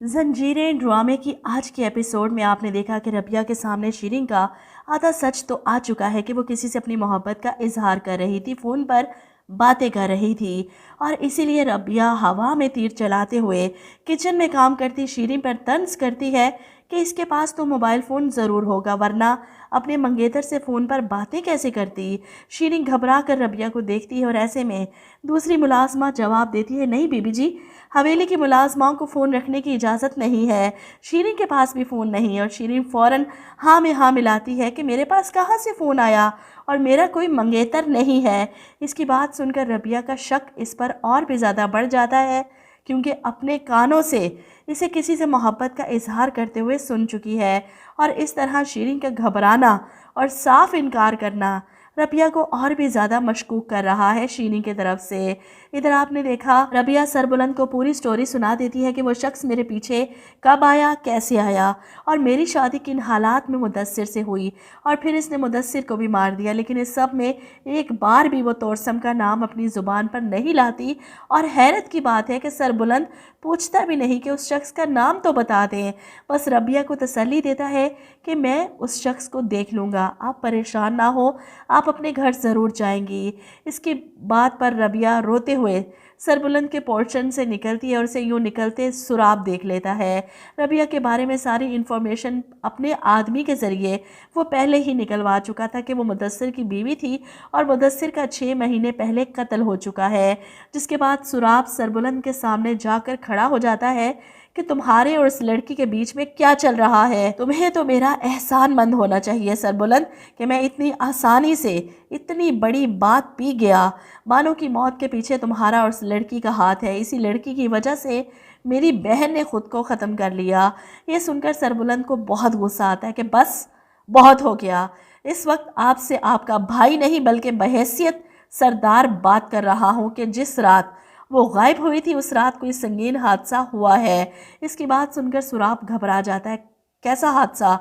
जंजीरें ड्रामे की आज के एपिसोड में आपने देखा कि रबिया के सामने शीरीन का आधा सच तो आ चुका है कि वो किसी से अपनी मोहब्बत का इजहार कर रही थी, फ़ोन पर बातें कर रही थी और इसीलिए रबिया हवा में तीर चलाते हुए किचन में काम करती शीरीन पर तंज करती है कि इसके पास तो मोबाइल फ़ोन ज़रूर होगा, वरना अपने मंगेतर से फ़ोन पर बातें कैसे करती। शीरीन घबरा कर रबिया को देखती है और ऐसे में दूसरी मुलाजमा जवाब देती है, नहीं बीबी जी, हवेली की मुलाजमाओं को फ़ोन रखने की इजाज़त नहीं है, शीरीन के पास भी फ़ोन नहीं है। और शीरीन फ़ौरन हाँ में हाँ मिलाती है कि मेरे पास कहाँ से फ़ोन आया और मेरा कोई मंगेतर नहीं है। इसकी बात सुनकर रबिया का शक इस पर और भी ज़्यादा बढ़ जाता है, क्योंकि अपने कानों से इसे किसी से मोहब्बत का इजहार करते हुए सुन चुकी है। और इस तरह शीरीन का घबराना और साफ इनकार करना रबिया को और भी ज़्यादा मशकूक कर रहा है शीरीन की तरफ से। इधर आपने देखा रबिया सरबुलंद को पूरी स्टोरी सुना देती है कि वो शख्स मेरे पीछे कब आया, कैसे आया और मेरी शादी किन हालात में मुदस्सिर से हुई और फिर इसने मुदस्सिर को भी मार दिया। लेकिन इस सब में एक बार भी वो तोरसम का नाम अपनी ज़ुबान पर नहीं लाती। और हैरत की बात है कि सरबुलंद पूछता भी नहीं कि उस शख्स का नाम तो बता दें, बस रबिया को तसल्ली देता है कि मैं उस शख्स को देख लूँगा, आप परेशान ना हो, आप अपने घर ज़रूर जाएंगी। इसकी बात पर रबिया रोते हुए सरबुलंद के पोर्शन से निकलती है और उसे यूँ निकलते सुराब देख लेता है। रबिया के बारे में सारी इन्फॉर्मेशन अपने आदमी के ज़रिए वो पहले ही निकलवा चुका था कि वो मुदस्सिर की बीवी थी और मुदस्सिर का 6 महीने पहले कत्ल हो चुका है। जिसके बाद सुराब सरबुलंद के सामने जाकर खड़ा हो जाता है कि तुम्हारे और इस लड़की के बीच में क्या चल रहा है। तुम्हें तो मेरा एहसानमंद होना चाहिए सरबुलंद कि मैं इतनी आसानी से इतनी बड़ी बात पी गया। बानो की मौत के पीछे तुम्हारा और उस लड़की का हाथ है, इसी लड़की की वजह से मेरी बहन ने खुद को ख़त्म कर लिया। ये सुनकर सरबुलंद को बहुत गुस्सा आता है कि बस बहुत हो गया, इस वक्त आपसे आपका भाई नहीं बल्कि बहैसियत सरदार बात कर रहा हूँ कि जिस रात वो गायब हुई थी उस रात कोई संगीन हादसा हुआ है। इसकी बात सुनकर सुराब घबरा जाता है, कैसा हादसा,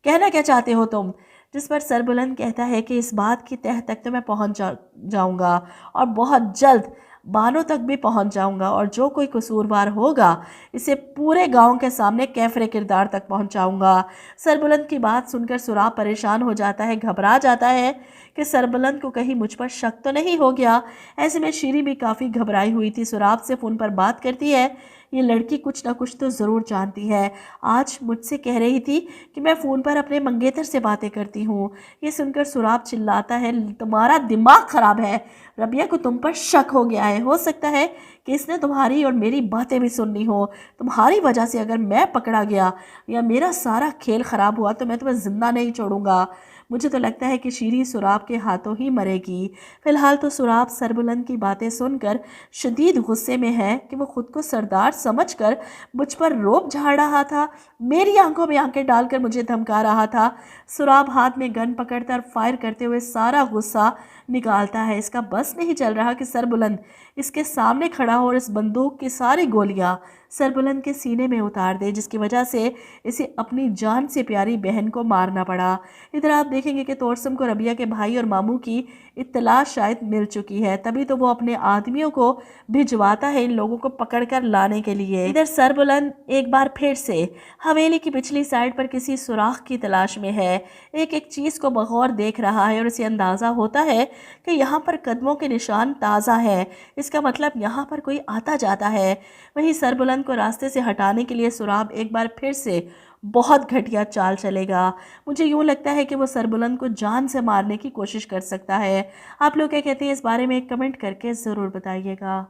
कहना क्या चाहते हो तुम। जिस पर सरबुलंद कहता है कि इस बात की तह तक तो मैं पहुंच जाऊंगा और बहुत जल्द बानो तक भी पहुंच जाऊंगा और जो कोई कसूरवार होगा इसे पूरे गांव के सामने कैफरे किरदार तक पहुंचाऊंगा। सरबुलंद की बात सुनकर सुराब परेशान हो जाता है, घबरा जाता है कि सरबुलंद को कहीं मुझ पर शक तो नहीं हो गया। ऐसे में शीरी भी काफ़ी घबराई हुई थी, सुराब से फ़ोन पर बात करती है, ये लड़की कुछ ना कुछ तो ज़रूर जानती है, आज मुझसे कह रही थी कि मैं फ़ोन पर अपने मंगेतर से बातें करती हूँ। ये सुनकर सुराब चिल्लाता है, तुम्हारा दिमाग ख़राब है, रबिया को तुम पर शक हो गया है, हो सकता है कि इसने तुम्हारी और मेरी बातें भी सुननी हो। तुम्हारी वजह से अगर मैं पकड़ा गया या मेरा सारा खेल ख़राब हुआ तो मैं तुम्हें ज़िंदा नहीं छोड़ूंगा। मुझे तो लगता है कि शीरी सुराब के हाथों ही मरेगी। फ़िलहाल तो सुराब सरबुलंद की बातें सुनकर शदीद गुस्से में है कि वो खुद को सरदार समझकर मुझ पर रोब झाड़ रहा था, मेरी आंखों में आंखें डालकर मुझे धमका रहा था। सुराब हाथ में गन पकड़कर फायर करते हुए सारा गुस्सा निकालता है। इसका बस नहीं चल रहा कि सरबुलंद इसके सामने खड़ा हो और इस बंदूक की सारी गोलियां सरबुलंद के सीने में उतार दे, जिसकी वजह से इसे अपनी जान से प्यारी बहन को मारना पड़ा। इधर आप देखेंगे कि तोरसम को रबिया के भाई और मामू की इत्तला शायद मिल चुकी है, तभी तो वो अपने आदमियों को भिजवाता है इन लोगों को पकड़कर लाने के लिए। इधर सरबुलंद एक बार फिर से हवेली की पिछली साइड पर किसी सुराख की तलाश में है, एक एक चीज़ को बगौर देख रहा है और इसे अंदाज़ा होता है कि यहाँ पर कदमों के निशान ताज़ा है, इसका मतलब यहाँ पर कोई आता जाता है। वहीं सरबुलंद को रास्ते से हटाने के लिए सुराब एक बार फिर से बहुत घटिया चाल चलेगा। मुझे यूँ लगता है कि वो सरबुलंद को जान से मारने की कोशिश कर सकता है। आप लोग क्या कहते हैं इस बारे में कमेंट करके ज़रूर बताइएगा।